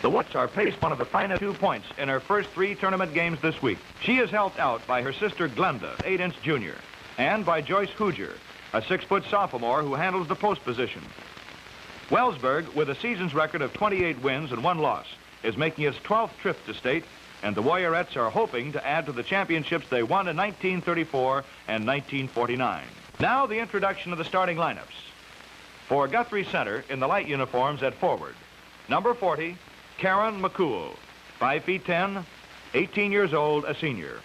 The Watts are paced one of the finest 2 points in her first 3 tournament games this week. She is helped out by her sister Glenda, 8-inch junior, and by Joyce Huger, a 6-foot sophomore who handles the post position. Wellsburg, with a season's record of 28 wins and 1 loss, is making its 12th trip to state, and the Warriorettes are hoping to add to the championships they won in 1934 and 1949. Now the introduction of the starting lineups. For Guthrie Center in the light uniforms at forward, number 40, Karen McCool, 5 feet 10, 18 years old, a senior.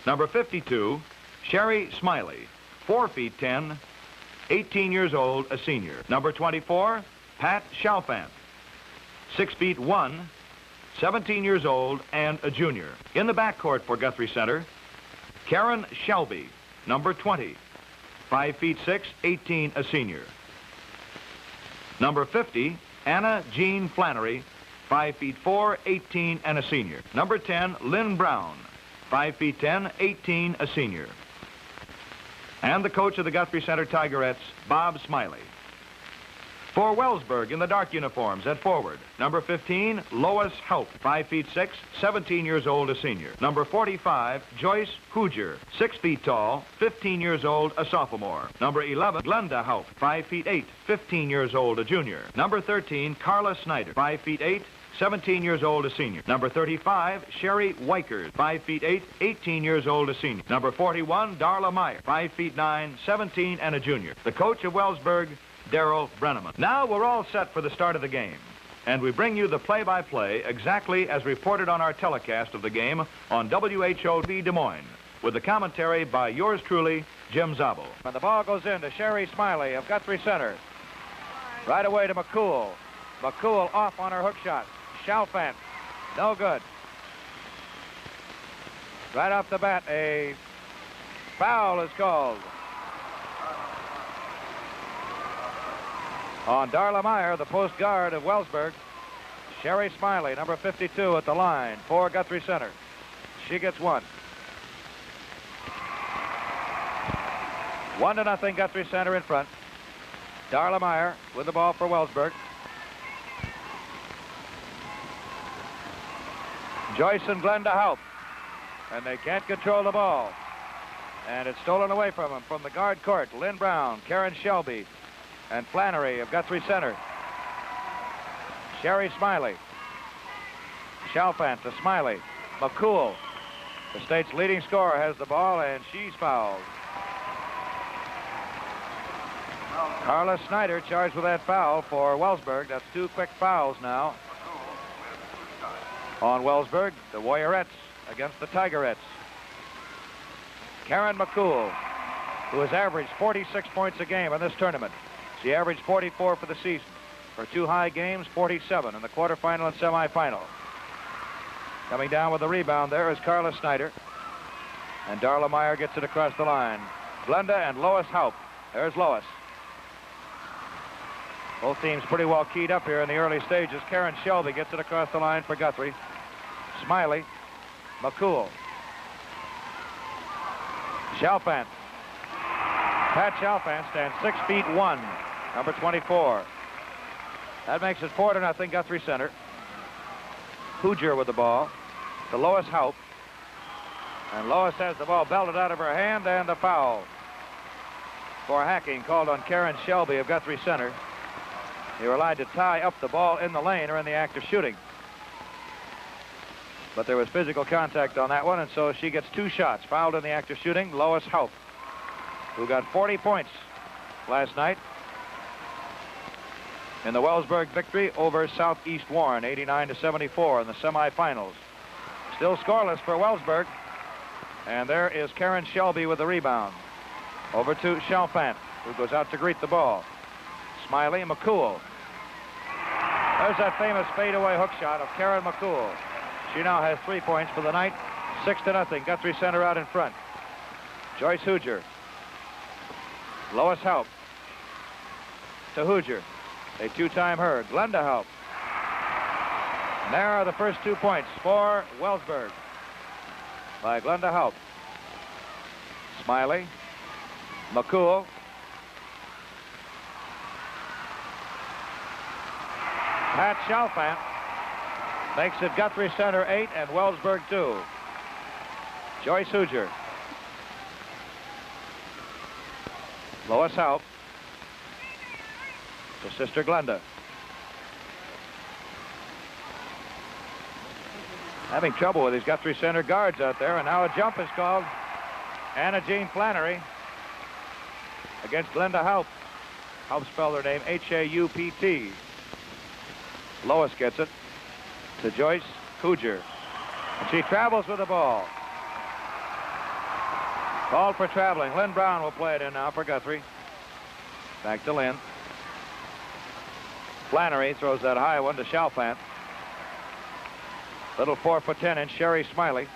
Number 52, Sherry Smiley, 4 feet 10, 18 years old, a senior. Number 24, Pat Chalfant, 6 feet 1, 17 years old, and a junior. In the backcourt for Guthrie Center, Karen Shelby, number 20, 5 feet 6, 18, a senior. Number 50, Anna Jean Flannery, 5 feet 4, 18, and a senior. Number 10, Lynn Brown, 5 feet 10, 18, a senior. And the coach of the Guthrie Center Tigerettes, Bob Smiley. For Wellsburg in the dark uniforms at forward, number 15, Lois Haupt, 5 feet 6, 17 years old, a senior. Number 45, Joyce Huger, 6 feet tall, 15 years old, a sophomore. Number 11, Glenda Haupt, 5 feet 8, 15 years old, a junior. Number 13, Carla Snyder, 5 feet 8, 17 years old, a senior. Number 35, Sherry Weichert, 5 feet 8, 18 years old, a senior. Number 41, Darla Meyer, 5 feet 9, 17, and a junior. The coach of Wellsburg, Darrell Brenneman. Now we're all set for the start of the game, and we bring you the play-by-play exactly as reported on our telecast of the game on IGHSAU Des Moines, with the commentary by yours truly, Jim Zabel. And the ball goes in to Sherry Smiley of Guthrie Center. Right away to McCool. McCool off on her hook shot. Chalfant, no good. Right off the bat, a foul is called on Darla Meyer, the post guard of Wellsburg. Sherry Smiley, number 52 at the line for Guthrie Center. She gets 1. 1-0 Guthrie Center in front. Darla Meyer with the ball for Wellsburg. Joyce and Glenda Haupt, and they can't control the ball. And it's stolen away from them from the guard court. Lynn Brown, Karen Shelby, and Flannery of Guthrie Center. Sherry Smiley. Chalfant to Smiley. McCool, the state's leading scorer, has the ball, and she's fouled. Carla Snyder charged with that foul for Wellsburg. That's 2 quick fouls now on Wellsburg, the Warriorettes against the Tigerettes. Karen McCool, who has averaged 46 points a game in this tournament. She averaged 44 for the season. For 2 high games, 47 in the quarterfinal and semifinal. Coming down with the rebound there is Carla Snyder. And Darla Meyer gets it across the line. Glenda and Lois Haupt. There's Lois. Both teams pretty well keyed up here in the early stages. Karen Shelby gets it across the line for Guthrie. Smiley, McCool, Chalfant. Pat Chalfant stands 6 feet 1, number 24. That makes it 4-0 Guthrie Center. Huger with the ball to Lois Haupt. And Lois has the ball belted out of her hand, and the foul for hacking called on Karen Shelby of Guthrie Center. They were allowed to tie up the ball in the lane or in the act of shooting. But there was physical contact on that one, and so she gets 2 shots. Fouled in the act of shooting, Lois Haupt, who got 40 points last night in the Wellsburg victory over Southeast Warren, 89-74 in the semifinals. Still scoreless for Wellsburg, and there is Karen Shelby with the rebound. Over to Chalfant, who goes out to greet the ball. Smiley, McCool. There's that famous fadeaway hook shot of Karen McCool. She now has 3 points for the night. 6-0, Guthrie Center out in front. Joyce Huger. Lois Haupt to Huger. A 2-time her. Glenda Haupt. And there are the first 2 points for Wellsburg by Glenda Haupt. Smiley, McCool, Pat Chalfant, makes it Guthrie Center 8 and Wellsburg 2. Joyce Huger. Lois Haupt to Sister Glenda. Having trouble with these Guthrie Center guards out there, and now a jump is called. Anna Jean Flannery against Glenda Haupt. Haupt spelled her name H-A-U-P-T. Lois gets it to Joyce Huger. And she travels with the ball. Called for traveling. Lynn Brown will play it in now for Guthrie. Back to Lynn. Flannery throws that high one to Chalfant. Little 4'10" Sherry Smiley.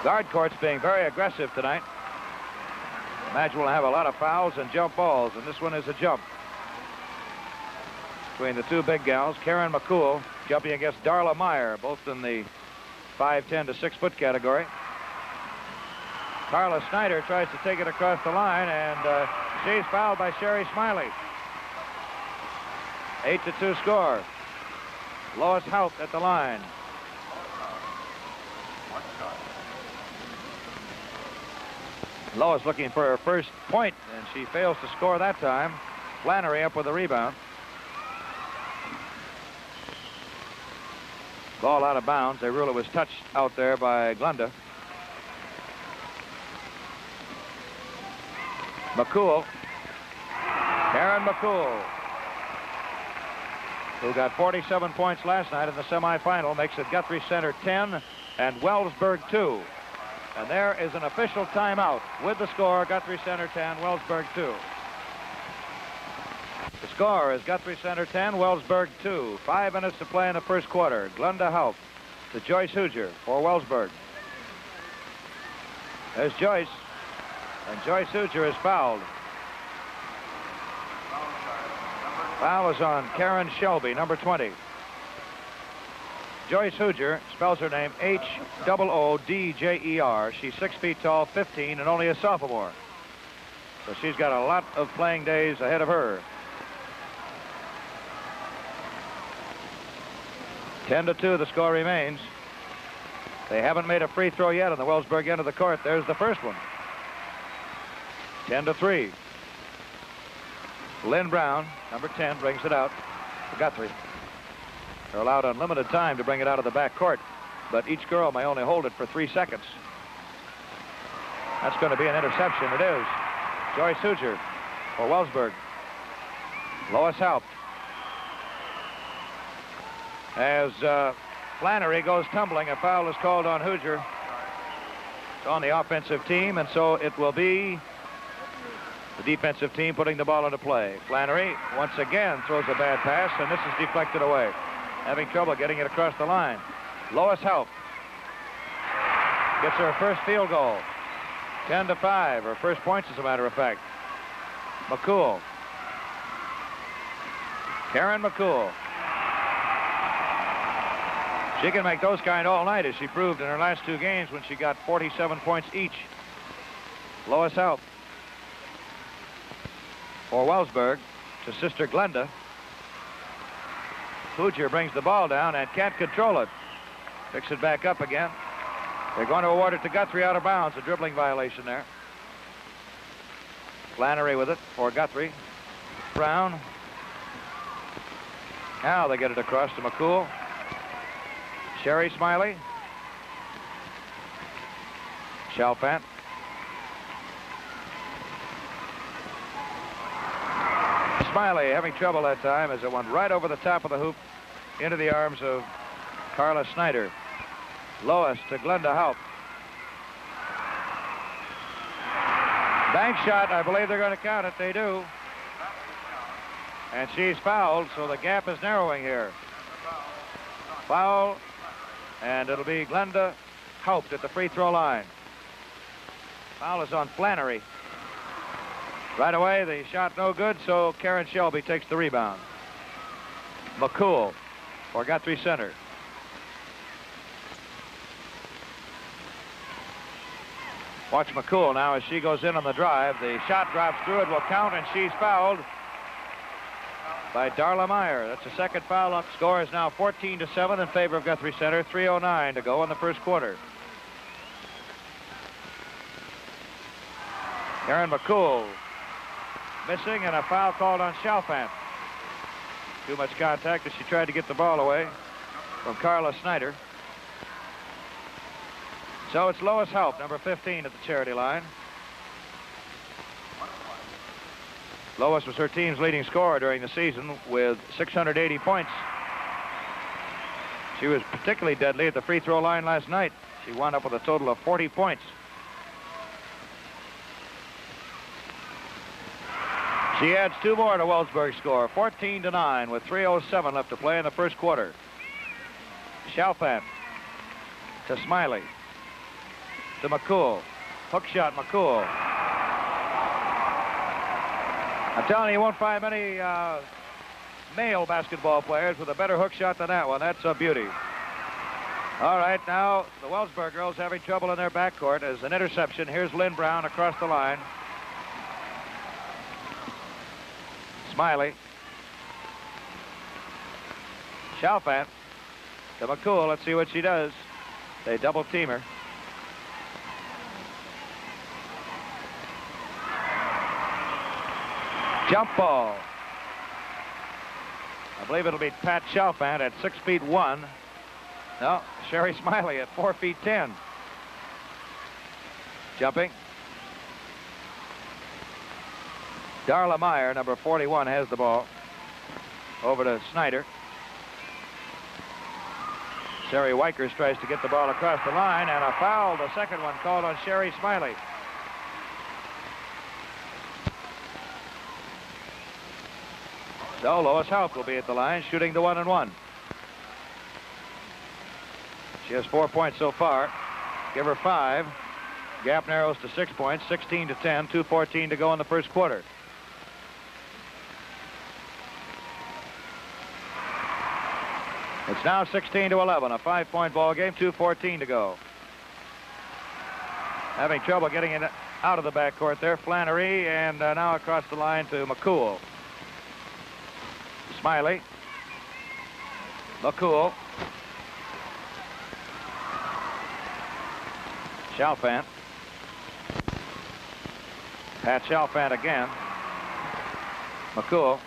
Guard court's being very aggressive tonight. Imagine we'll have a lot of fouls and jump balls, and this one is a jump. Between the two big gals, Karen McCool jumping against Darla Meyer, both in the 5'10" to 6 foot category. Carla Snyder tries to take it across the line, and she's fouled by Sherry Smiley. 8-2 score. Lois Haupt at the line. Lois looking for her first point, and she fails to score that time. Flannery up with the rebound. Ball out of bounds. They rule it was touched out there by Glenda. McCool. Karen McCool, who got 47 points last night in the semifinal, makes it Guthrie Center 10 and Wellsburg 2. And there is an official timeout with the score, Guthrie Center 10, Wellsburg 2. The score is Guthrie Center 10, Wellsburg 2. 5 minutes to play in the first quarter. Glenda Haupt to Joyce Huger for Wellsburg. There's Joyce, and Joyce Huger is fouled. Foul is on Karen Shelby, number 20. Joyce Huger spells her name H-O-O-D-J-E-R. She's 6 feet tall, 15, and only a sophomore. So she's got a lot of playing days ahead of her. 10-2, the score remains. They haven't made a free throw yet on the Wellsburg end of the court. There's the first one. 10-3. Lynn Brown, number 10, brings it out for Guthrie. They're allowed unlimited time to bring it out of the back court, but each girl may only hold it for 3 seconds. That's going to be an interception. It is. Joyce Huger for Wellsburg. Lois Haupt. As Flannery goes tumbling, a foul is called on Huger. It's on the offensive team, and so it will be the defensive team putting the ball into play. Flannery once again throws a bad pass, and this is deflected away. Having trouble getting it across the line. Lois Haupt gets her first field goal. 10-5, her first points, as a matter of fact. McCool. Karen McCool. She can make those kind all night, as she proved in her last 2 games when she got 47 points each. Lois Haupt for Wellsburg to Sister Glenda. Huger brings the ball down and can't control it. Picks it back up again. They're going to award it to Guthrie out of bounds. A dribbling violation there. Flannery with it for Guthrie. Brown. Now they get it across to McCool. Sherry Smiley. Chalfant. Smiley having trouble that time as it went right over the top of the hoop into the arms of Carla Snyder. Lois to Glenda Haupt. Bank shot. I believe they're going to count it. They do. And she's fouled, so the gap is narrowing here. Foul, and it'll be Glenda Haupt at the free throw line. Foul is on Flannery. Right away, the shot no good, so Karen Shelby takes the rebound. McCool for Guthrie Center. Watch McCool now as she goes in on the drive. The shot drops through. It will count, and she's fouled. by Darla Meyer. That's the second foul. Score is now 14-7 in favor of Guthrie Center. 3:09 to go in the first quarter. Karen McCool missing, and a foul called on Chalfant. Too much contact as she tried to get the ball away from Carla Snyder. So it's Lois Haupt, number 15, at the charity line. Lois was her team's leading scorer during the season with 680 points. She was particularly deadly at the free throw line last night. She wound up with a total of 40 points. She adds 2 more to Wellsburg's score, 14-9, with 3:07 left to play in the first quarter. Chalfant to Smiley to McCool. Hook shot, McCool. I'm telling you, you won't find many male basketball players with a better hook shot than that one. That's a beauty. All right, now the Wellsburg girls having trouble in their backcourt as an interception. Here's Lynn Brown across the line. Smiley. Chalfant to McCool. Let's see what she does. They double team her. Jump ball. I believe it'll be Pat Chalfant at 6'1". No, Sherry Smiley at 4'10". Jumping. Darla Meyer, number 41, has the ball. Over to Snyder. Sherry Wykers tries to get the ball across the line, and a foul, the second one called on Sherry Smiley. So Lois Haupt will be at the line, shooting the 1-and-1. She has 4 points so far. Give her 5. Gap narrows to 6 points, 16-10, 2:14 to go in the first quarter. It's now 16-11, a 5-point ball game, 2:14 to go. Having trouble getting it out of the backcourt there, Flannery, and now across the line to McCool. Smiley. McCool. Chalfant. Pat Chalfant again. McCool.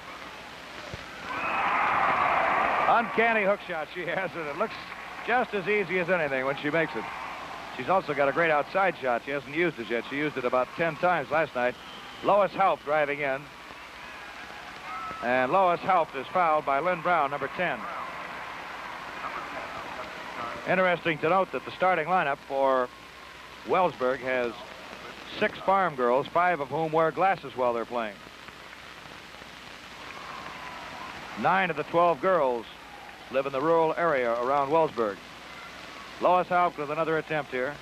Uncanny hook shot she has, and it looks just as easy as anything when she makes it. She's also got a great outside shot. She hasn't used it yet. She used it about 10 times last night. Lois Haupt driving in. And Lois Haupt is fouled by Lynn Brown, number 10. Interesting to note that the starting lineup for Wellsburg has 6 farm girls, 5 of whom wear glasses while they're playing. 9 of the 12 girls live in the rural area around Wellsburg. Lois Haupt with another attempt here.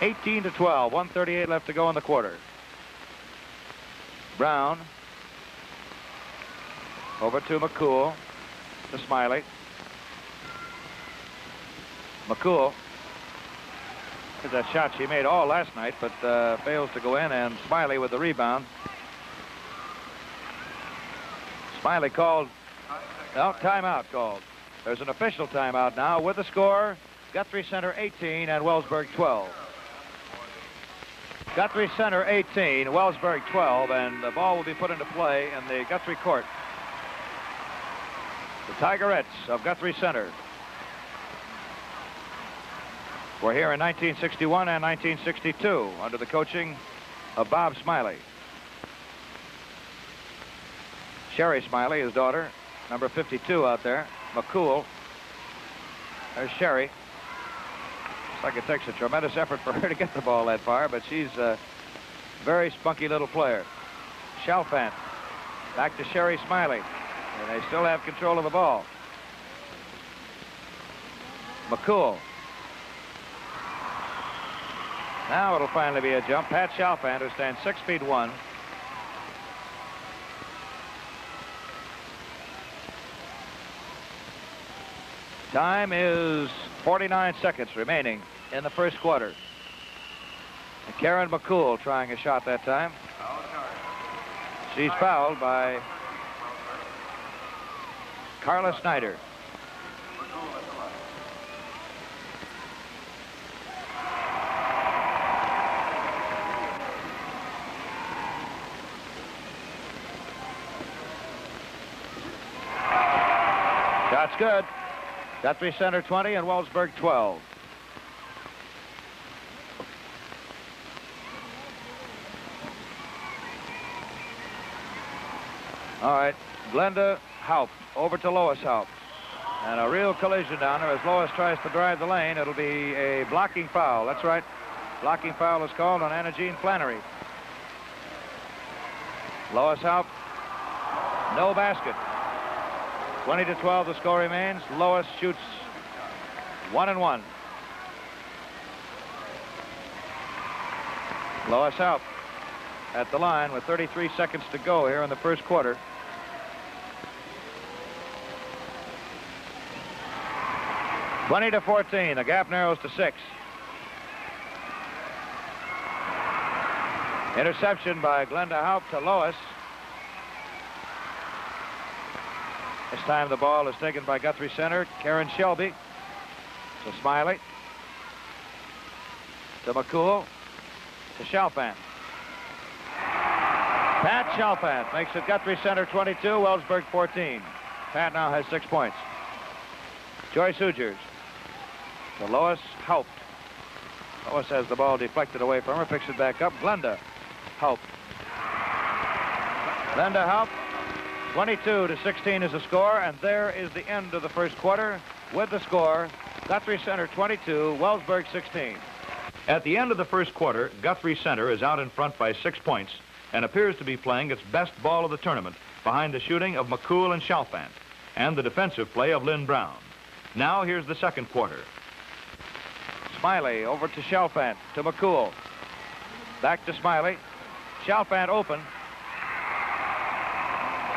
18-12, 1:38 left to go in the quarter. Brown. Over to McCool. To Smiley. McCool. There's that shot she made all last night, but fails to go in, and Smiley with the rebound. Smiley called. No, timeout called. There's an official timeout now with the score, Guthrie Center 18 and Wellsburg 12. Guthrie Center 18, Wellsburg 12, and the ball will be put into play in the Guthrie court. The Tigerettes of Guthrie Center were here in 1961 and 1962 under the coaching of Bob Smiley. Sherry Smiley, his daughter, number 52 out there. McCool. There's Sherry. Looks like it takes a tremendous effort for her to get the ball that far, but she's a very spunky little player. Chalfant. Back to Sherry Smiley. And they still have control of the ball. McCool. Now it'll finally be a jump. Pat Chalfant, who stands 6'1". Time is 49 seconds remaining in the first quarter. And Karen McCool trying a shot that time. She's fouled by Carla Snyder. Shot's good. Guthrie Center 20 and Wellsburg 12. All right, Glenda Haupt over to Lois Haupt. And a real collision down there as Lois tries to drive the lane. It'll be a blocking foul. That's right. Blocking foul is called on Anna Jean Flannery. Lois Haupt, no basket. 20-12 the score remains. Lois shoots 1-1. Lois Haupt at the line with 33 seconds to go here in the first quarter. (20-14). The gap narrows to 6. Interception by Glenda Haupt to Lois. This time the ball is taken by Guthrie Center. Karen Shelby to Smiley. To McCool. To Chalfant. Pat Chalfant makes it Guthrie Center 22, Wellsburg 14. Pat now has 6 points. Joyce Hoogers to Lois Haupt. Lois has the ball deflected away from her, picks it back up. Glenda Haupt. Glenda Haupt, 22-16 is the score, and there is the end of the first quarter with the score, Guthrie Center 22, Wellsburg 16. At the end of the first quarter, Guthrie Center is out in front by 6 points and appears to be playing its best ball of the tournament behind the shooting of McCool and Chalfant and the defensive play of Lynn Brown. Now here's the second quarter. Smiley over to Chalfant, to McCool. Back to Smiley. Chalfant open.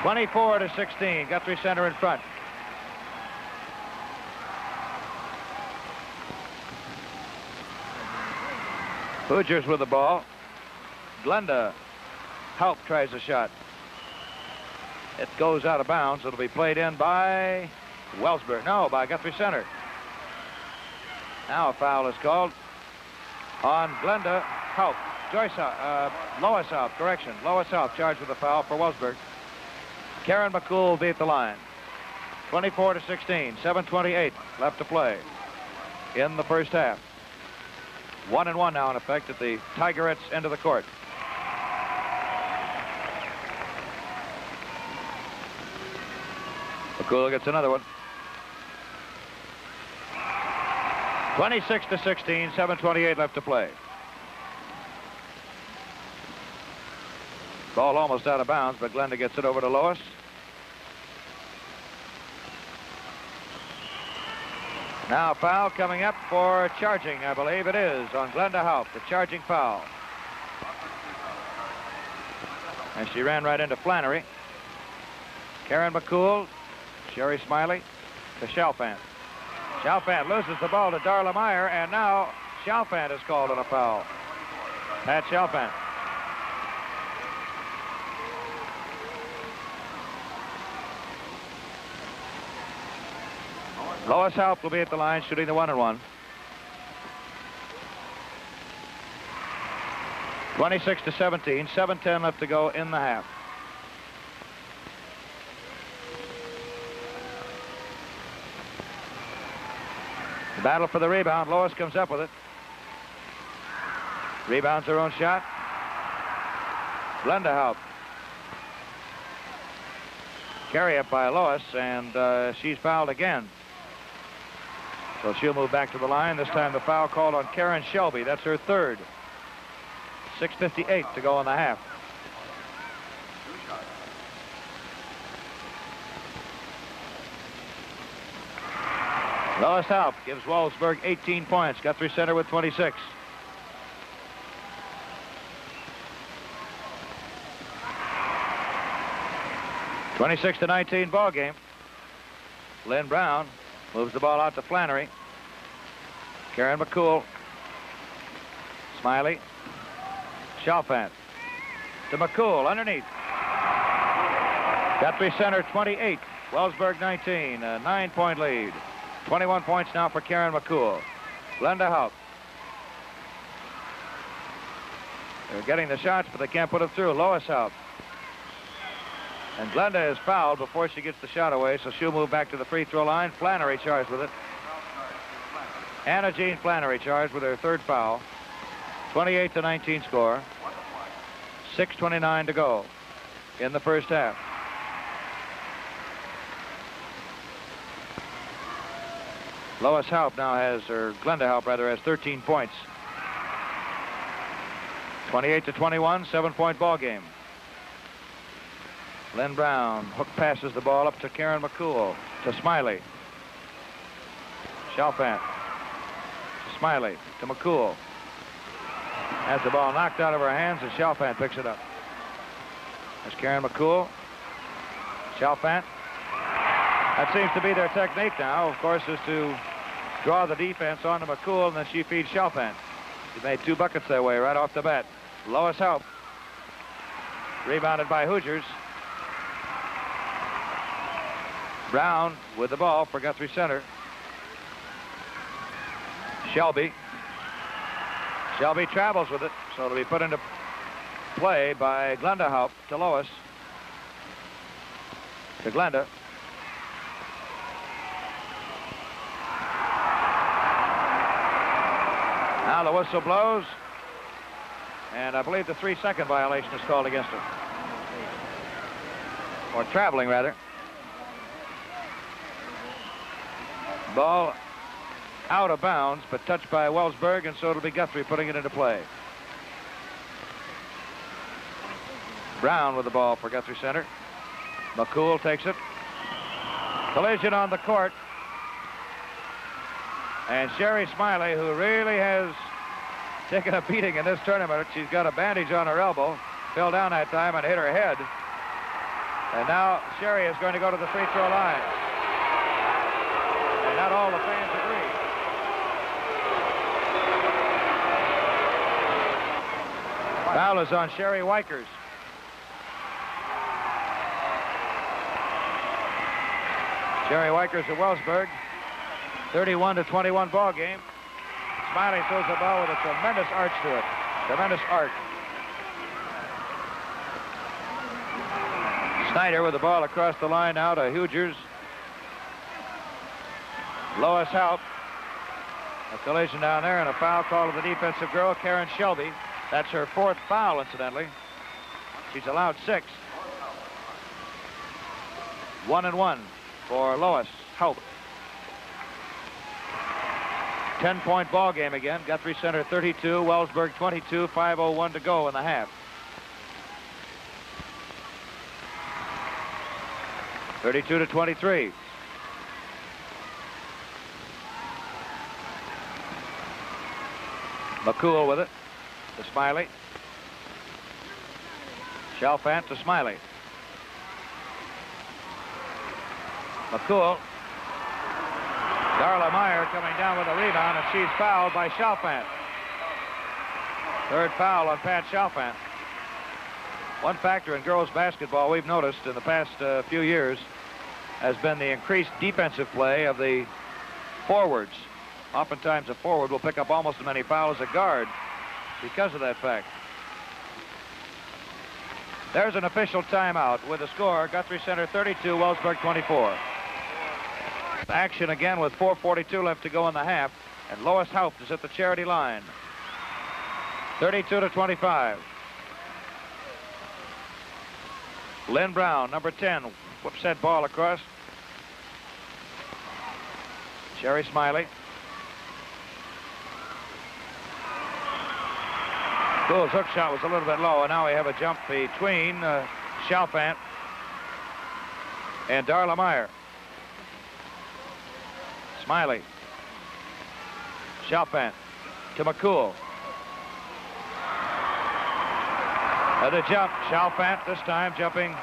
24-16, Guthrie Center in front. Hoogers with the ball. Glenda Haupt tries a shot. It goes out of bounds. It'll be played in by Wellsburg. No, by Guthrie Center. Now a foul is called on Glenda Haupt. Lois Haupt, correction. Lois Haupt charged with a foul for Wellsburg. Karen McCool beat the line. 24-16, 7:28 left to play in the first half. 1-1 now in effect at the Tigerettes' end of the court. McCool gets another one. 26-16, 7:28 left to play. Ball almost out of bounds, but Glenda gets it over to Lois. Now a foul coming up for charging, I believe it is, on Glenda Haupt, the charging foul. And she ran right into Flannery. Karen McCool, Sherry Smiley to Chalfant. Chalfant loses the ball to Darla Meyer, and now Chalfant is called on a foul. Pat Chalfant. Lois Haupt will be at the line shooting the 1-1. 26-17, 7:10 left to go in the half. The battle for the rebound. Lois comes up with it. Rebounds her own shot. Glenda Haupt. Carry up by Lois, and she's fouled again. So she'll move back to the line. This time the foul called on Karen Shelby. That's her third. 6:58 to go in the half. Lois Haupt gives Wellsburg 18 points. Guthrie Center with 26. (26-19) ball game. Lynn Brown moves the ball out to Flannery. Karen McCool. Smiley. Chalfant to McCool underneath. Guthrie Center 28, Wellsburg 19, a 9-point lead. 21 points now for Karen McCool. Glenda Haupt. They're getting the shots, but they can't put them through. Lois Haupt. And Glenda is fouled before she gets the shot away, so she'll move back to the free throw line. Flannery charged with it. Anna Jean Flannery charged with her third foul. 28-19 score. 6:29 to go in the first half. Lois Haupt now has, or Glenda Haupt rather, has 13 points. 28-21, 7-point ball game. Lynn Brown hook passes the ball up to Karen McCool, to Smiley. Chalfant to Smiley, to McCool. Has the ball knocked out of her hands, and Chalfant picks it up. There's Karen McCool. Chalfant. That seems to be their technique now, of course, is to draw the defense onto McCool, and then she feeds Chalfant. She made 2 buckets that way right off the bat. Lois Haupt. Rebounded by Hoosiers. Brown with the ball for Guthrie Center. Shelby. Shelby travels with it, so it'll be put into play by Glenda Haupt to Lois. To Glenda. Now the whistle blows, and I believe the 3-second violation is called against her. Or traveling, rather. Ball out of bounds, but touched by Wellsburg, and so it'll be Guthrie putting it into play. Brown with the ball for Guthrie Center. McCool takes it. Collision on the court. And Sherry Smiley, who really has taken a beating in this tournament, she's got a bandage on her elbow, fell down that time and hit her head. And now Sherry is going to go to the free throw line. And not all the fans agree. Foul is on Sherry Wykers. Sherry Wykers of Wellsburg. 31-21 ball game. Smiley throws the ball with a tremendous arch to it. Tremendous arc. Snyder with the ball across the line now to Hoosiers. Lois Haupt. A collision down there and a foul call to the defensive girl, Karen Shelby. That's her 4th foul, incidentally. She's allowed 6. 1-1 for Lois Haupt. 10-point ball game again. Guthrie Center 32, Wellsburg 22, 5:01 to go in the half. 32-23. McCool with it to Smiley. Chalfant to Smiley. McCool. Darla Meyer coming down with a rebound, and she's fouled by Chalfant. 3rd foul on Pat Chalfant. One factor in girls basketball we've noticed in the past few years has been the increased defensive play of the forwards. Oftentimes a forward will pick up almost as many fouls as a guard because of that fact. There's an official timeout with the score, Guthrie Center 32, Wellsburg 24. Action again with 4:42 left to go in the half, and Lois Haupt is at the charity line. 32-25. Lynn Brown, number 10, whoops that ball across. Sherry Smiley. Cool's hook shot was a little bit low, and now we have a jump between Chalfant and Darla Meyer. Smiley. Chalfant to McCool. The jump. Chalfant this time jumping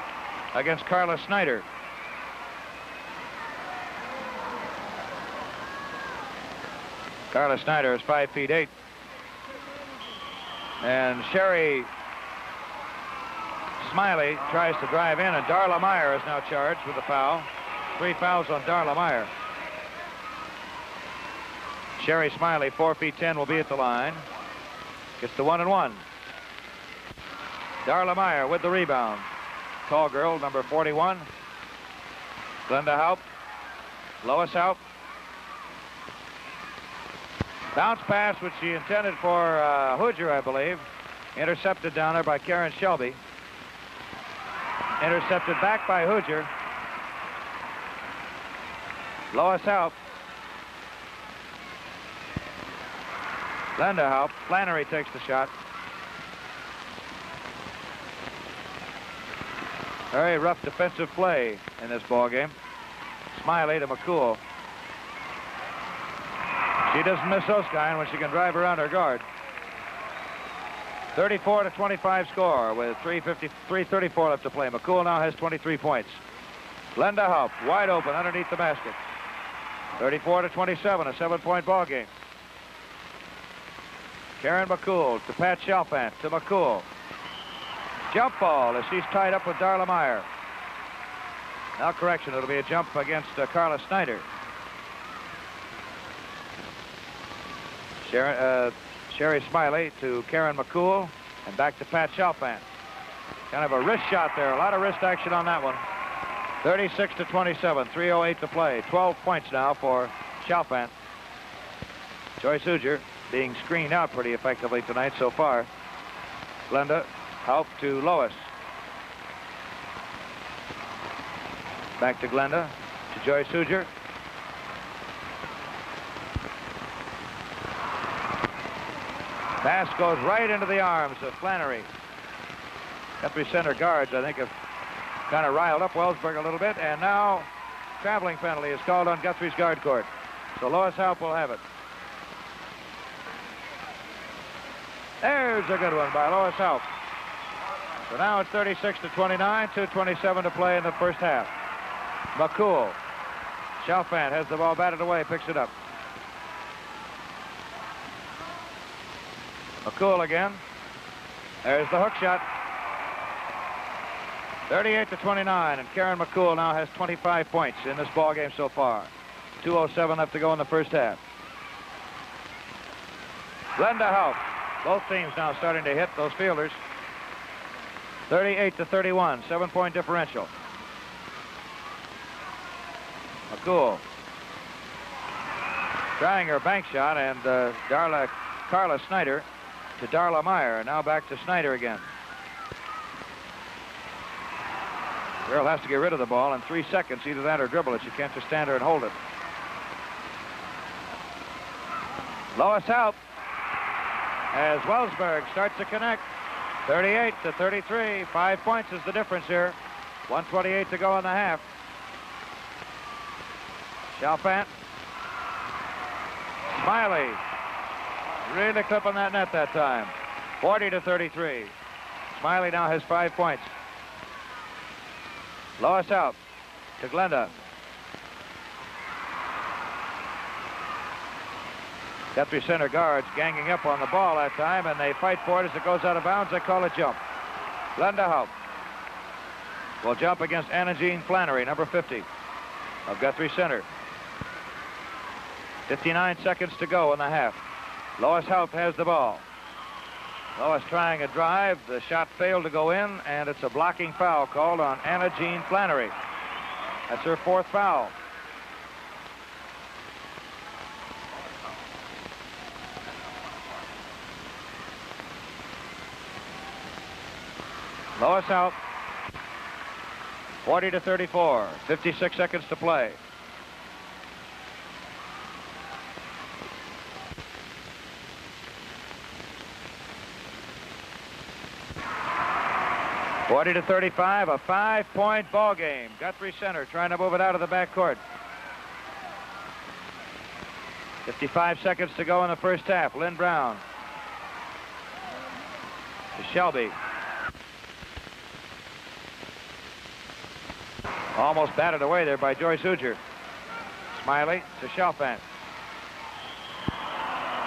against Carla Snyder. Carla Snyder is 5'8". And Sherry Smiley tries to drive in, and Darla Meyer is now charged with a foul. 3 fouls on Darla Meyer. Sherry Smiley, 4 feet 10, will be at the line. Gets the 1-and-1. Darla Meyer with the rebound. Tall girl, number 41. Glenda Haupt. Lois Haupt. Bounce pass, which she intended for Hoosier, I believe. Intercepted down there by Karen Shelby. Intercepted back by Hoosier. Lois Haupt. Glenda Haupt. Flannery takes the shot. Very rough defensive play in this ball game. Smiley to McCool. She doesn't miss Oskine when she can drive around her guard. 34-25 score with 3:34 left to play. McCool now has 23 points. Glenda Haupt wide open underneath the basket. 34-27, a 7-point ball game. Karen McCool to Pat Chalfant to McCool. Jump ball as she's tied up with Darla Meyer. Now correction, it'll be a jump against Carla Snyder. Sherry Smiley to Karen McCool and back to Pat Chalfant. Kind of a wrist shot there. A lot of wrist action on that one. 36-27, 3:08 to play. 12 points now for Chalfant. Joyce Hoosier being screened out pretty effectively tonight so far. Glenda Haupt to Lois. Back to Glenda, to Joyce Hoosier. Pass goes right into the arms of Flannery. Guthrie center guards, I think, have kind of riled up Wellsburg a little bit, and now traveling penalty is called on Guthrie's guard court. So Lois Haupt will have it. There's a good one by Lois Haupt. So now it's 36-29, 2:27 to play in the first half. McCool. Chalfant has the ball batted away, picks it up. McCool again. There's the hook shot. 38-29, and Karen McCool now has 25 points in this ball game so far. 2:07 left to go in the first half. Glenda Haupt. Both teams now starting to hit those fielders. 38-31, 7-point differential. McCool trying her bank shot, and Carla Snyder to Darla Meyer. Now back to Snyder again. Girl has to get rid of the ball in 3 seconds. Either that or dribble it. She can't just stand there and hold it. Lois Haupt as Wellsburg starts to connect. 38-33. 5 points is the difference here. 1:28 to go in the half. Chalfant. Smiley. Really clipping that net that time. 40-33. Smiley now has 5 points. Lois Haupt to Glenda. Guthrie center guards ganging up on the ball that time, and they fight for it as it goes out of bounds. They call it jump. Glenda Haupt will jump against Anna Jean Flannery, number 50 of Guthrie Center. 59 seconds to go in the half. Lois Haupt has the ball. Lois trying a drive. The shot failed to go in, and it's a blocking foul called on Anna Jean Flannery. That's her 4th foul. Lois Haupt. 40-34. 56 seconds to play. (40-35), a 5-point ball game. Guthrie Center trying to move it out of the backcourt. 55 seconds to go in the first half. Lynn Brown to Shelby. Almost batted away there by Joyce Hoosier. Smiley to Chalfant.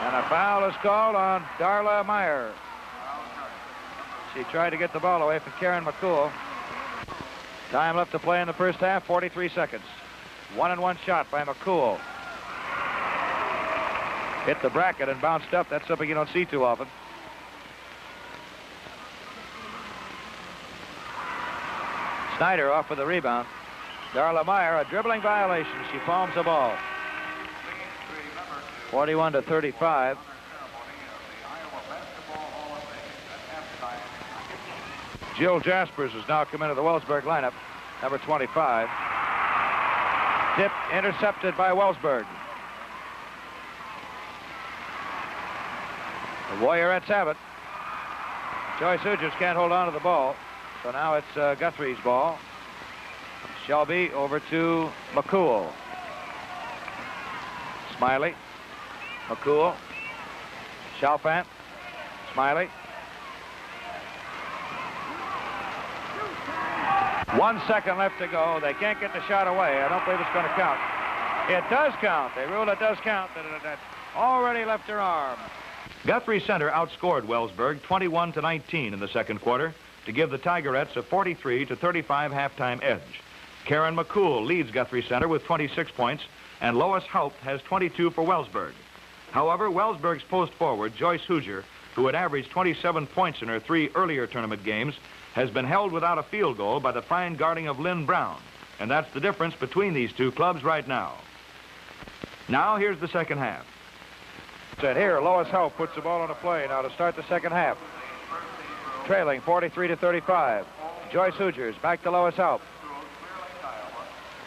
And a foul is called on Darla Meyer. She tried to get the ball away from Karen McCool. Time left to play in the first half, 43 seconds. 1-1 shot by McCool. Hit the bracket and bounced up. That's something you don't see too often. Snyder off with the rebound. Darla Meyer, a dribbling violation. She palms the ball. 41-35. Jill Jaspers has now come into the Wellsburg lineup, number 25. Tip intercepted by Wellsburg. The Warriorettes have it. Joyce Hoogers can't hold on to the ball, so now it's Guthrie's ball. Shelby over to McCool. Smiley. McCool. Chalfant. Smiley. 1 second left to go. They can't get the shot away. I don't believe it's going to count. It does count. They rule it does count. That already left her arm. Guthrie Center outscored Wellsburg 21-19 in the second quarter to give the Tigerettes a 43-35 halftime edge. Karen McCool leads Guthrie Center with 26 points, and Lois Haupt has 22 for Wellsburg. However, Wellsburg's post forward, Joyce Hoosier, who had averaged 27 points in her 3 earlier tournament games, has been held without a field goal by the fine guarding of Lynn Brown. And that's the difference between these two clubs right now. Now, here's the second half. And here, Lois Haupt puts the ball on the play now to start the second half. Trailing 43-35. Joyce Hoogers back to Lois Haupt.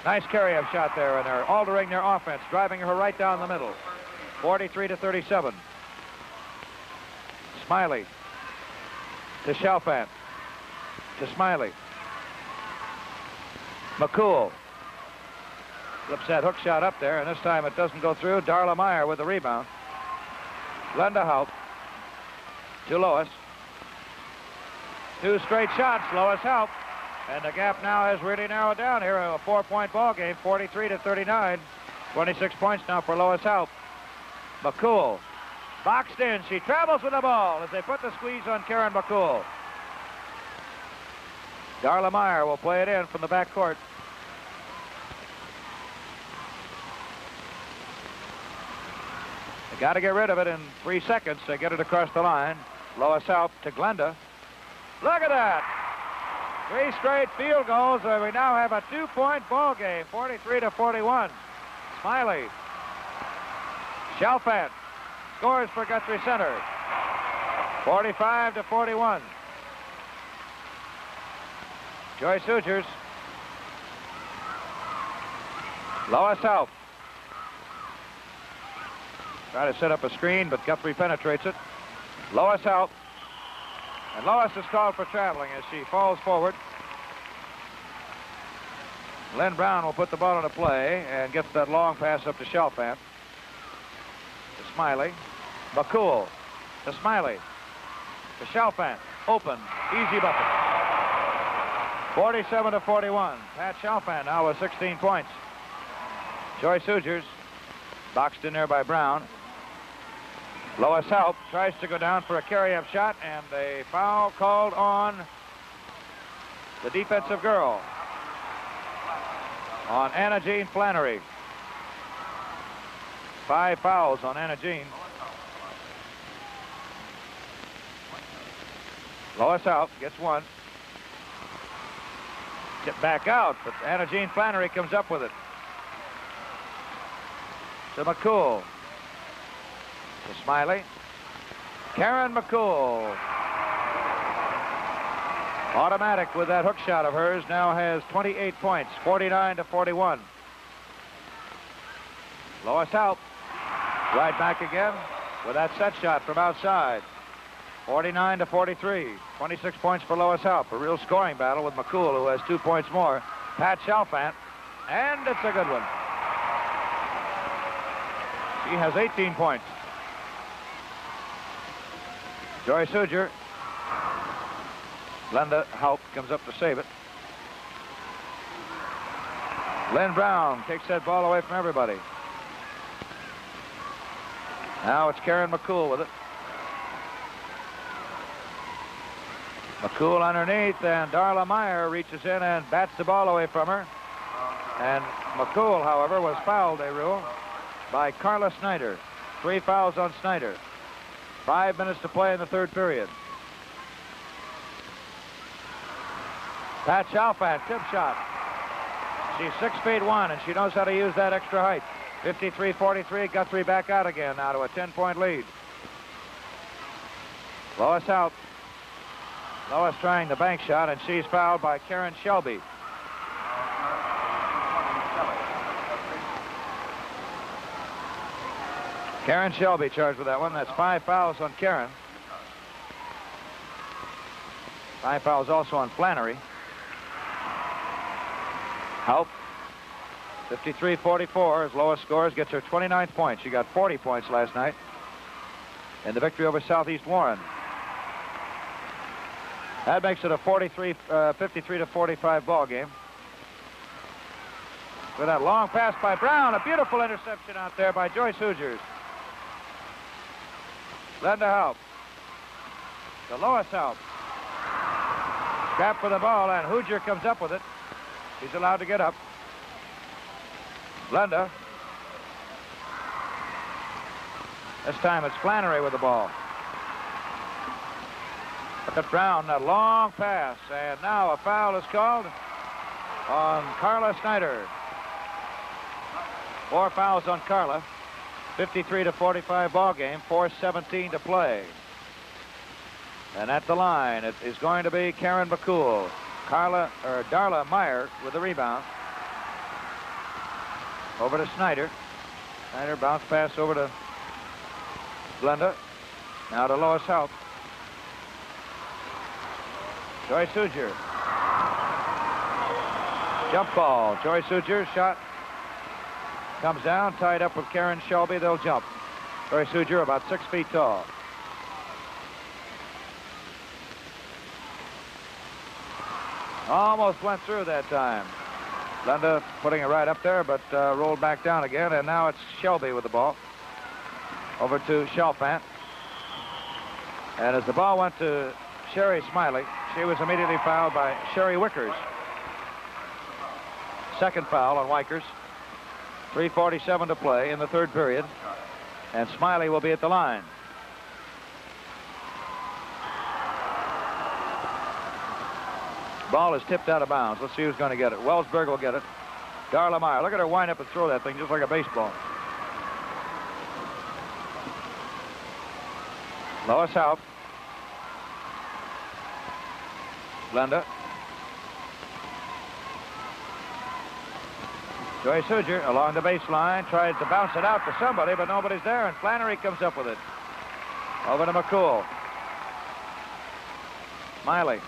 Nice carry-up shot there, and they're altering their offense, driving her right down the middle. 43-37. Smiley to Chalfant. To Smiley. McCool. Flips that hook shot up there, and this time it doesn't go through. Darla Meyer with the rebound. Glenda Haupt to Lois. 2 straight shots, Lois Haupt. And the gap now has really narrowed down here. A 4-point ball game, 43-39. 26 points now for Lois Haupt. McCool. Boxed in. She travels with the ball as they put the squeeze on Karen McCool. Darla Meyer will play it in from the back court. They got to get rid of it in 3 seconds to get it across the line. Lois Haupt to Glenda. Look at that. 3 straight field goals, and we now have a 2-point ball game, 43-41. Smiley. Chalfant scores for Guthrie Center. 45-41. Joyce Hoogers. Lois Haupt. Try to set up a screen, but Guthrie penetrates it. Lois Haupt. And Lois is called for traveling as she falls forward. Lynn Brown will put the ball into play and gets that long pass up to Chalfant. To Smiley. McCool. To Smiley. To Chalfant. Open. Easy bucket. 47-41. Pat Chalfant now with 16 points. Joyce Hoogers. Boxed in there by Brown. Lois Haupt tries to go down for a carry-up shot, and a foul called on the defensive girl, on Anna Jean Flannery. 5 fouls on Anna Jean. Lois Haupt gets 1. Get back out, but Anna Jean Flannery comes up with it. To McCool. To Smiley. Karen McCool. Automatic with that hook shot of hers, now has 28 points, 49-41. Lois Haupt right back again with that set shot from outside. 49-43. 26 points for Lois Haupt. A real scoring battle with McCool, who has 2 points more. Pat Chalfant, and it's a good one. She has 18 points. Joyce Hoosier. Glenda Haupt comes up to save it. Lynn Brown takes that ball away from everybody. Now it's Karen McCool with it. McCool underneath, and Darla Meyer reaches in and bats the ball away from her. And McCool, however, was fouled, they rule, by Carla Snyder. 3 fouls on Snyder. 5 minutes to play in the third period. Pat Chalfant, tip shot. She's 6'1", and she knows how to use that extra height. 53-43, Guthrie back out again now to a 10-point lead. Lois out. Lois trying the bank shot, and she's fouled by Karen Shelby. Karen Shelby charged with that one. That's 5 fouls on Karen. 5 fouls also on Flannery. Help. 53-44 as Lois scores, gets her 29th point. She got 40 points last night in the victory over Southeast Warren. That makes it a 53-45 ball game. With that long pass by Brown, a beautiful interception out there by Joyce Hoosiers. Glenda Haupt. To Lois Haupt. Scrap for the ball, and Hoosier comes up with it. He's allowed to get up. Glenda. This time it's Flannery with the ball. Look at Brown, that long pass, and now a foul is called on Carla Snyder. 4 fouls on Carla. 53-45 ball game. 4:17 to play. And at the line, it is going to be Karen McCool. Darla Meyer with the rebound. Over to Snyder. Snyder bounce pass over to Glenda. Now to Lois Haupt. Joyce Hoosier. Jump ball. Joyce Hoosier shot. Comes down, tied up with Karen Shelby. They'll jump. Joyce Hoosier about 6 feet tall. Almost went through that time. Glenda putting it right up there, but rolled back down again, and now it's Shelby with the ball. Over to Chalfant. And as the ball went to Sherry Smiley, she was immediately fouled by Sherry Wickers. Second foul on Wickers. 3:47 to play in the third period, and Smiley will be at the line. Ball is tipped out of bounds. Let's see who's going to get it. Wellsburg will get it. Darla Meyer. Look at her wind up and throw that thing just like a baseball. Lois Haupt. Glenda. Joyce Hoosier along the baseline, tries to bounce it out to somebody, but nobody's there, and Flannery comes up with it. Over to McCool. Smiley.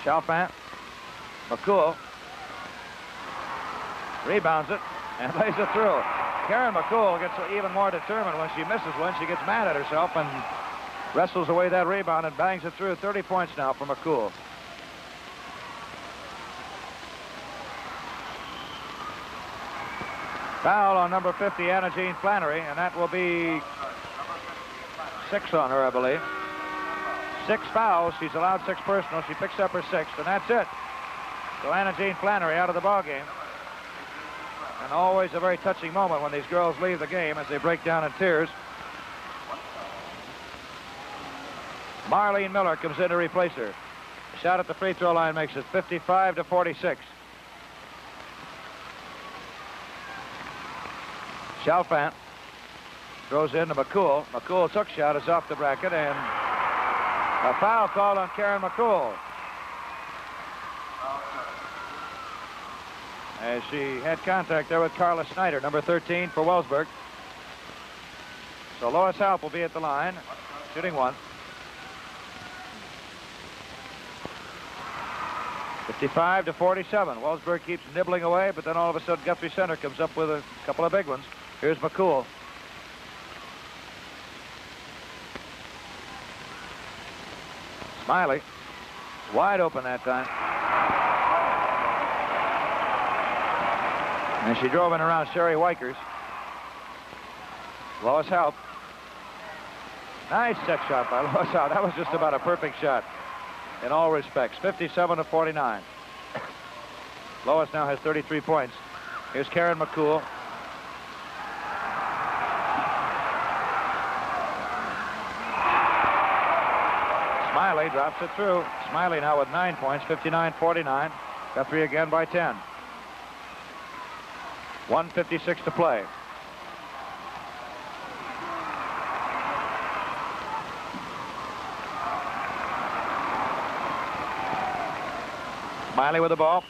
Chalfant. McCool. Rebounds it and lays it through. Karen McCool gets even more determined when she misses one. She gets mad at herself and wrestles away that rebound and bangs it through. 30 points now for McCool. Foul on number 50, Anna Jean Flannery, and that will be 6 on her, I believe. 6 fouls. She's allowed 6 personal. She picks up her 6th, and that's it. So Anna Jean Flannery out of the ball game. And always a very touching moment when these girls leave the game as they break down in tears. Marlene Miller comes in to replace her. The shot at the free throw line makes it 55-46. Chalfant throws in to McCool. McCool's hook shot is off the bracket, and a foul called on Karen McCool. As she had contact there with Carla Snyder, number 13 for Wellsburg. So Lois Haupt will be at the line, shooting 1. 55-47. Wellsburg keeps nibbling away, but then all of a sudden Guthrie Center comes up with a couple of big ones. Here's McCool. Smiley. Wide open that time. And she drove in around Sherry Wickers. Lois Haupt. Nice set shot by Loiseau. That was just about a perfect shot in all respects. 57-49. Lois now has 33 points. Here's Karen McCool. Smiley drops it through. Smiley now with 9 points, 59-49. Guthrie again by 10. 1:56 to play. Smiley with the ball.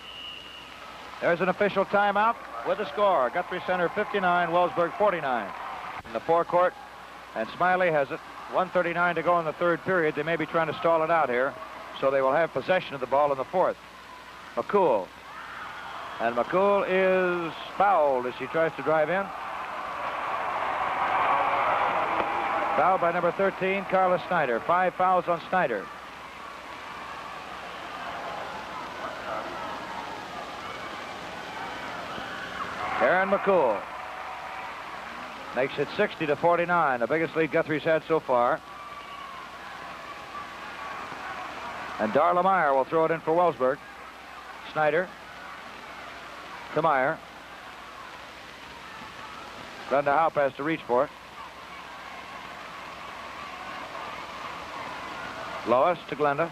There's an official timeout with the score. Guthrie Center 59, Wellsburg 49. In the forecourt, and Smiley has it. 1:39 to go in the third period. They may be trying to stall it out here, so they will have possession of the ball in the fourth. McCool. And McCool is fouled as she tries to drive in. Fouled by number 13, Carla Snyder. 5 fouls on Snyder. Karen McCool makes it 60-49, the biggest lead Guthrie's had so far. And Darla Meyer will throw it in for Wellsburg. Snyder to Meyer. Glenda Haupt has to reach for it. Lois to Glenda.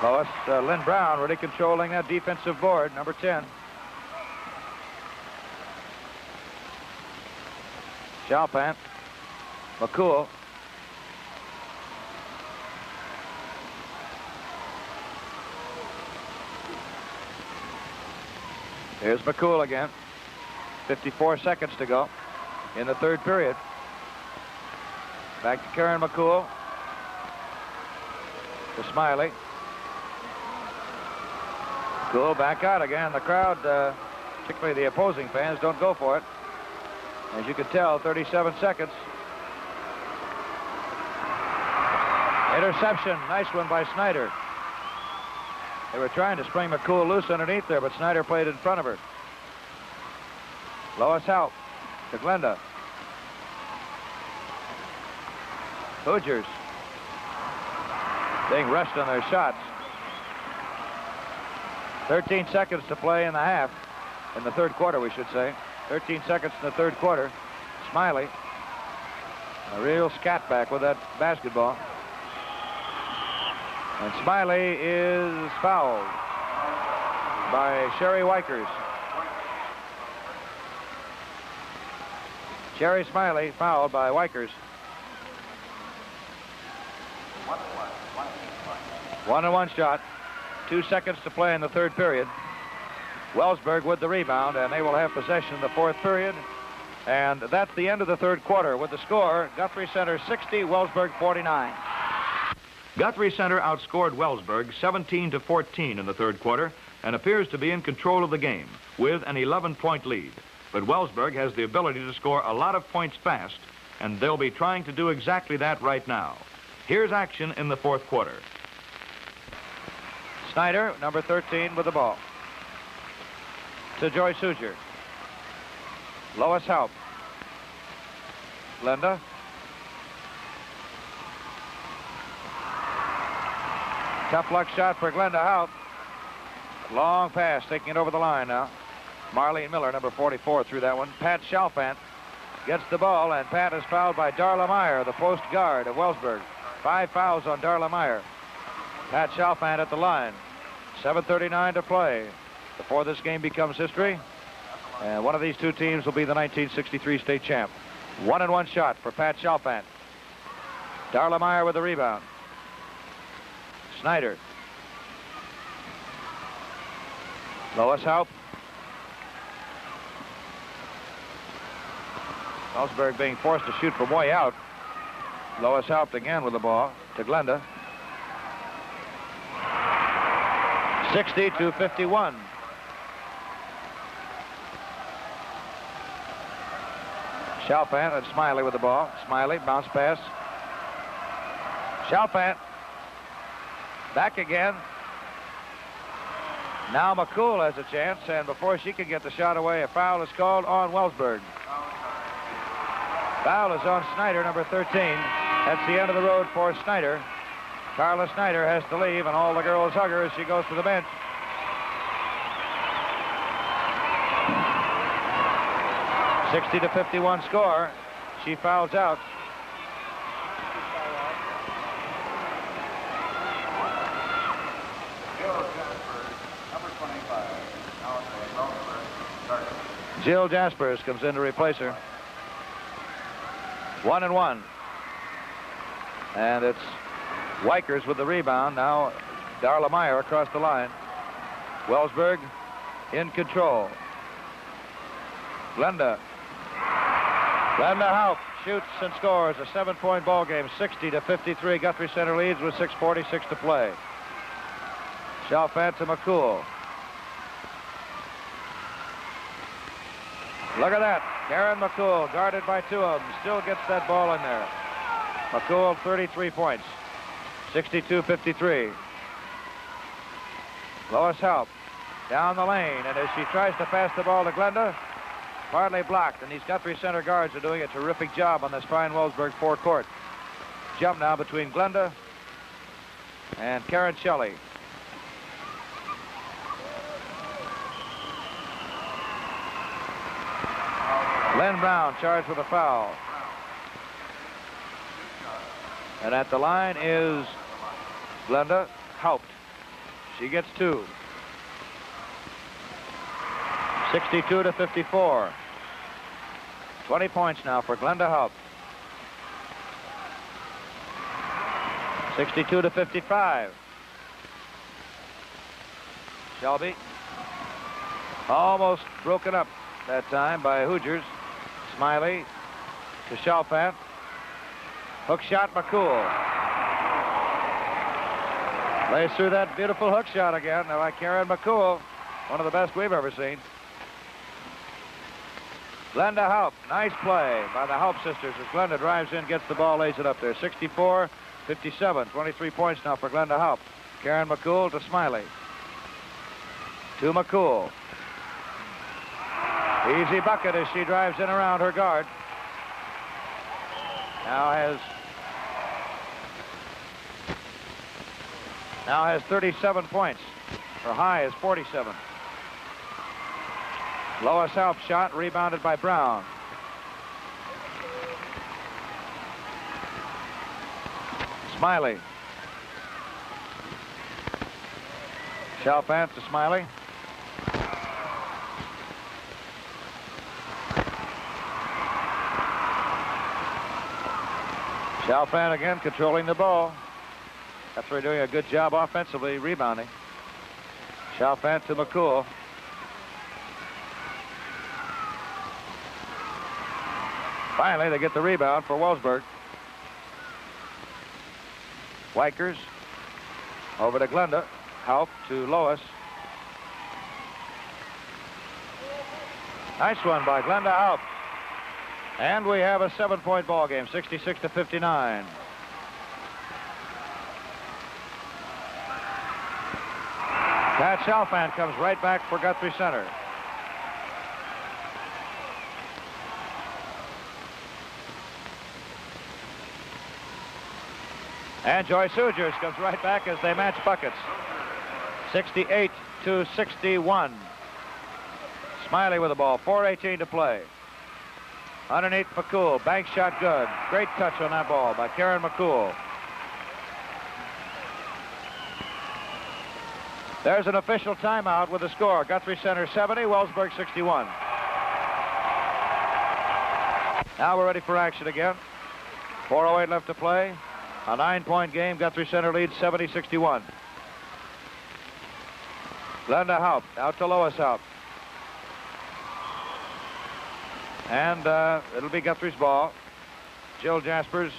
Lois, Lynn Brown really controlling that defensive board, number 10. Chalpant. McCool. Here's McCool again. 54 seconds to go in the third period. Back to Karen McCool. To Smiley. McCool back out again. The crowd, particularly the opposing fans, don't go for it. As you can tell, 37 seconds. Interception. Nice one by Snyder. They were trying to spring McCool loose underneath there, but Snyder played in front of her. Lois Haupt to Glenda. Hoosiers being rushed on their shots. 13 seconds to play in the half. In the third quarter, we should say. 13 seconds in the third quarter. Smiley. A real scat back with that basketball. And Smiley is fouled by Sherry Wykers. Sherry Smiley fouled by Wykers. 1-1 shot. 2 seconds to play in the third period. Wellsburg with the rebound, and they will have possession in the fourth period. And that's the end of the third quarter with the score, Guthrie Center 60, Wellsburg 49. Guthrie Center outscored Wellsburg 17-14 in the third quarter and appears to be in control of the game with an 11-point lead. But Wellsburg has the ability to score a lot of points fast, and they'll be trying to do exactly that right now. Here's action in the fourth quarter. Snyder, number 13, with the ball. To Joyce Hoosier. Lois Haupt. Glenda. Tough luck shot for Glenda Haupt. Long pass, taking it over the line now. Marlene Miller, number 44, threw that one. Pat Chalpant gets the ball, and Pat is fouled by Darla Meyer, the post guard of Wellsburg. 5 fouls on Darla Meyer. Pat Chalpant at the line. 7:39 to play before this game becomes history. And one of these two teams will be the 1963 state champ. 1-1 shot for Pat Chalpant. Darla Meyer with the rebound. Snyder. Lois Haupt. Wellsburg being forced to shoot from way out. Lois Haupt again with the ball to Glenda. 60-51. Chalpant and Smiley with the ball. Smiley, bounce pass. Chalpant. Back again. Now McCool has a chance, and before she can get the shot away, a foul is called on Wellsburg. Foul is on Snyder, number 13. That's the end of the road for Snyder. Carla Snyder has to leave, and all the girls hug her as she goes to the bench. (60-51) score. She fouls out. Jill Jaspers comes in to replace her. 1-1. And it's Wykers with the rebound. Now Darla Meyer across the line. Wellsburg in control. Glenda Haupt shoots and scores a 7-point ball game. 60-53. Guthrie Center leads with 6:46 to play. Chalfant to McCool. Look at that. Karen McCool, guarded by two of them, still gets that ball in there. McCool, 33 points. 62-53. Lois Haupt down the lane, and as she tries to pass the ball to Glenda, partly blocked, and these Guthrie Center guards are doing a terrific job on this fine Wellsburg forecourt. Jump now between Glenda and Karen Shelley. Lynn Brown charged with a foul. And at the line is Glenda Haupt. She gets two. 62-54. 20 points now for Glenda Haupt. 62-55. Shelby almost broken up that time by Hoosiers. Smiley to Chalfant. Hook shot, McCool. Lays through that beautiful hook shot again. Now by Karen McCool, one of the best we've ever seen. Glenda Haupt, nice play by the Haupt sisters as Glenda drives in, gets the ball, lays it up there. 64-57, 23 points now for Glenda Haupt. Karen McCool to Smiley. To McCool. Easy bucket as she drives in around her guard. Now has 37 points. Her high is 47. Lois Haupt shot, rebounded by Brown. Smiley. Chalfant to Smiley. Chalfant again controlling the ball. Guthrie doing a good job offensively, rebounding. Chalfant to McCool. Finally, they get the rebound for Wellsburg. Wykers over to Glenda. Haupt to Lois. Nice one by Glenda Haupt. And we have a 7-point ball game, 66-59. Pat Chalfant comes right back for Guthrie Center. And Joyce Hoosiers comes right back as they match buckets. 68-61. Smiley with the ball, 4:18 to play. Underneath McCool, bank shot good. Great touch on that ball by Karen McCool. There's an official timeout with the score. Guthrie Center 70, Wellsburg 61. Now we're ready for action again. 4:08 left to play. A 9-point game. Guthrie Center leads 70-61. Glenda Haupt out to Lois Haupt. And it'll be Guthrie's ball. Jill Jaspers.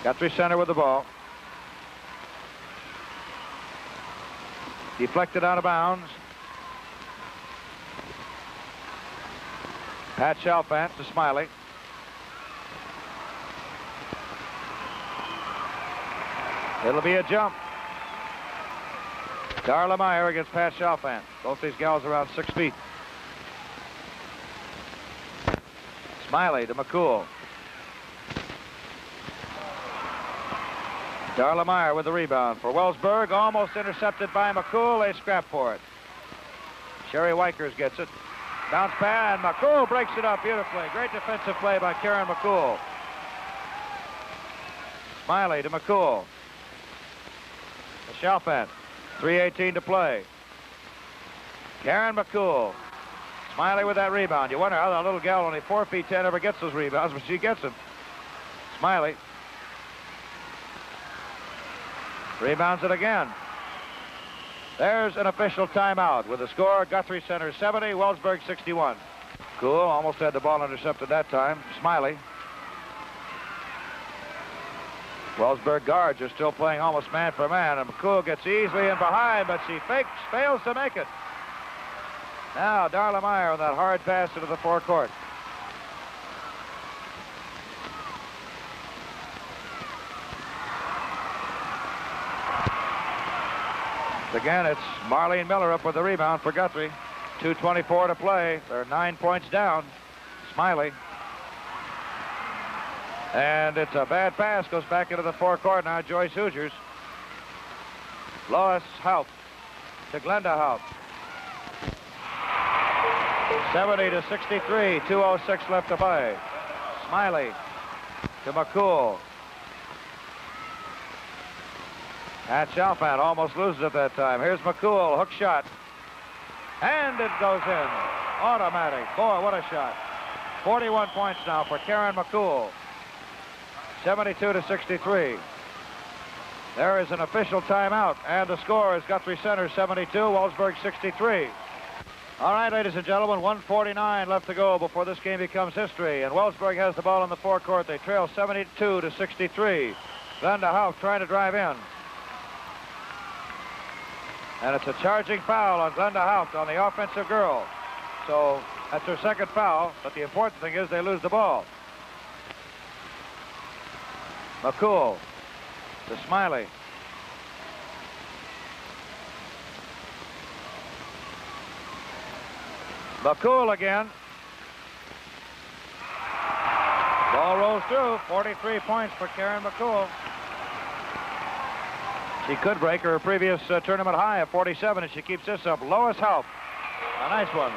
Guthrie Center with the ball. Deflected out of bounds. Pat Chalfant to Smiley. It'll be a jump. Darla Meyer against Pat Chalfant. Both these gals around 6 feet. Smiley to McCool. Darla Meyer with the rebound for Wellsburg. Almost intercepted by McCool. They scrap for it. Sherry Wykers gets it. Bounce pad. McCool breaks it up beautifully. Great defensive play by Karen McCool. Smiley to McCool. To Chalfant. 3:18 to play. Karen McCool. Smiley with that rebound. You wonder how that little gal, only 4 feet 10, ever gets those rebounds, but she gets them. Smiley. Rebounds it again. There's an official timeout with the score, Guthrie Center 70, Wellsburg 61. Cool, almost had the ball intercepted that time. Smiley. Wellsburg guards are still playing almost man for man, and McCool gets easily in behind, but she fakes, fails to make it. Now Darla Meyer with that hard pass into the forecourt. Again, it's Marlene Miller up with the rebound for Guthrie. 2:24 to play. They're 9 points down. Smiley. And it's a bad pass. Goes back into the forecourt now. Joyce Hoosiers. Lois Haupt to Glenda Haupt. 70 to 63. 2:06 left to play. Smiley to McCool. And Chalfant almost loses it that time. Here's McCool, hook shot. And it goes in. Automatic. Boy, what a shot. 41 points now for Karen McCool. 72 to 63. There is an official timeout, and the score is Guthrie Center 72, Wellsburg 63. All right, ladies and gentlemen, 1:49 left to go before this game becomes history, and Wellsburg has the ball in the forecourt. They trail 72 to 63. Glenda Haupt trying to drive in. And it's a charging foul on Glenda Haupt on the offensive girl. So that's her second foul, but the important thing is they lose the ball. McCool to Smiley. McCool again. Ball rolls through. 43 points for Karen McCool. She could break her previous tournament high of 47 if she keeps this up. Lois Haupt. A nice one.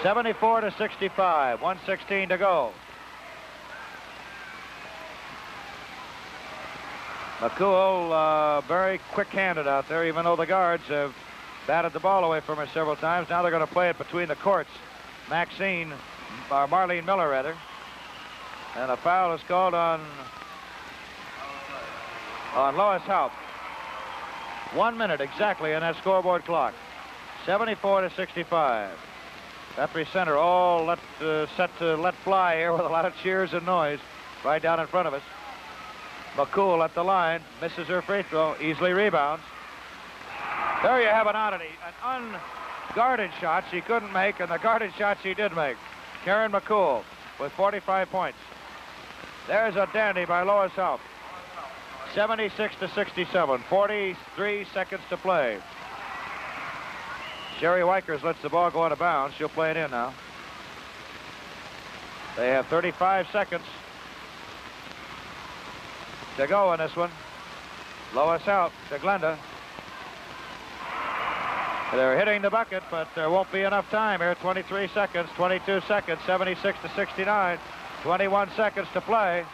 74 to 65. 1:16 to go. McCool very quick-handed out there, even though the guards have batted the ball away from her several times. Now they're going to play it between the courts. Marlene Miller, rather. And a foul is called on Lois Haupt. 1 minute exactly in that scoreboard clock. 74 to 65. Guthrie Center all set to let fly here with a lot of cheers and noise right down in front of us. McCool at the line, misses her free throw, easily rebounds. There you have an oddity, an unguarded shot she couldn't make, and the guarded shot she did make. Karen McCool with 45 points. There's a dandy by Lois Haupt. 76 to 67, 43 seconds to play. Sherry Wykers lets the ball go out of bounds. She'll play it in now. They have 35 seconds to go in this one. Lois Haupt to Glenda. They're hitting the bucket, but there won't be enough time here. 23 seconds, 22 seconds, 76 to 69. 21 seconds to play.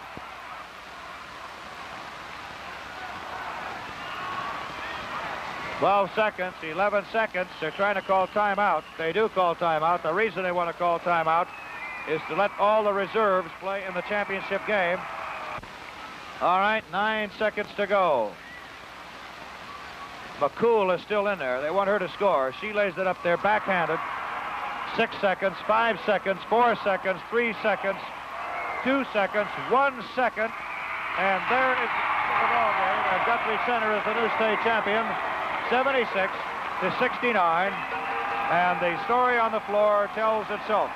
Twelve seconds, 11 seconds. They're trying to call timeout. They do call timeout. The reason they want to call timeout is to let all the reserves play in the championship game. All right, 9 seconds to go. McCool is still in there. They want her to score. She lays it up there backhanded. 6 seconds, 5 seconds, 4 seconds, 3 seconds, 2 seconds, 1 second. And there is the ball game. And Guthrie Center is the new state champion, 76 to 69. And the story on the floor tells itself.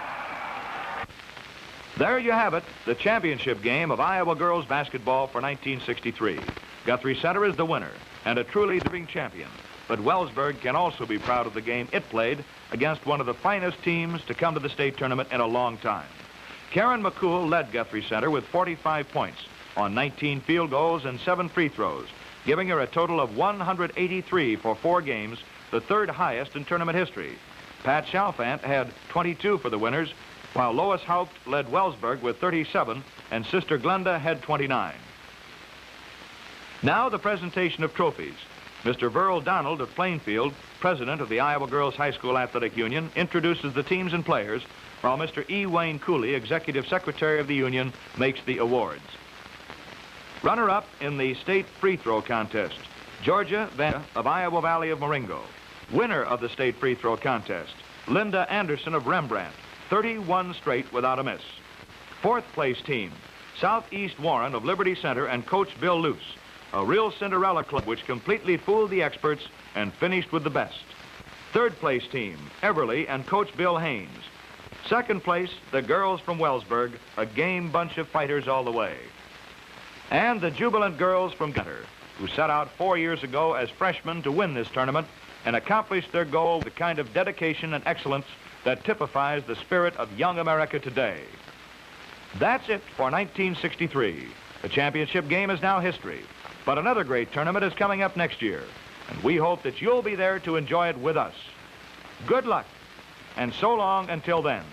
There you have it, the championship game of Iowa girls basketball for 1963. Guthrie Center is the winner and a truly deserving champion. But Wellsburg can also be proud of the game it played against one of the finest teams to come to the state tournament in a long time. Karen McCool led Guthrie Center with 45 points on 19 field goals and 7 free throws, giving her a total of 183 for 4 games, the 3rd highest in tournament history. Pat Chalfant had 22 for the winners, while Lois Haupt led Wellsburg with 37, and Sister Glenda had 29. Now the presentation of trophies. Mr. Verl Donald of Plainfield, president of the Iowa Girls High School Athletic Union, introduces the teams and players, while Mr. E. Wayne Cooley, executive secretary of the union, makes the awards. Runner-up in the state free throw contest, Georgia Van of Iowa Valley of Marengo. Winner of the state free throw contest, Linda Anderson of Rembrandt, 31 straight without a miss. 4th place team, Southeast Warren of Liberty Center and Coach Bill Luce, a real Cinderella club which completely fooled the experts and finished with the best. 3rd place team, Everly and Coach Bill Haynes. 2nd place, the girls from Wellsburg, a game bunch of fighters all the way. And the jubilant girls from Guthrie, who set out 4 years ago as freshmen to win this tournament and accomplished their goal with the kind of dedication and excellence that typifies the spirit of young America today. That's it for 1963. The championship game is now history, but another great tournament is coming up next year, and we hope that you'll be there to enjoy it with us. Good luck, and so long until then.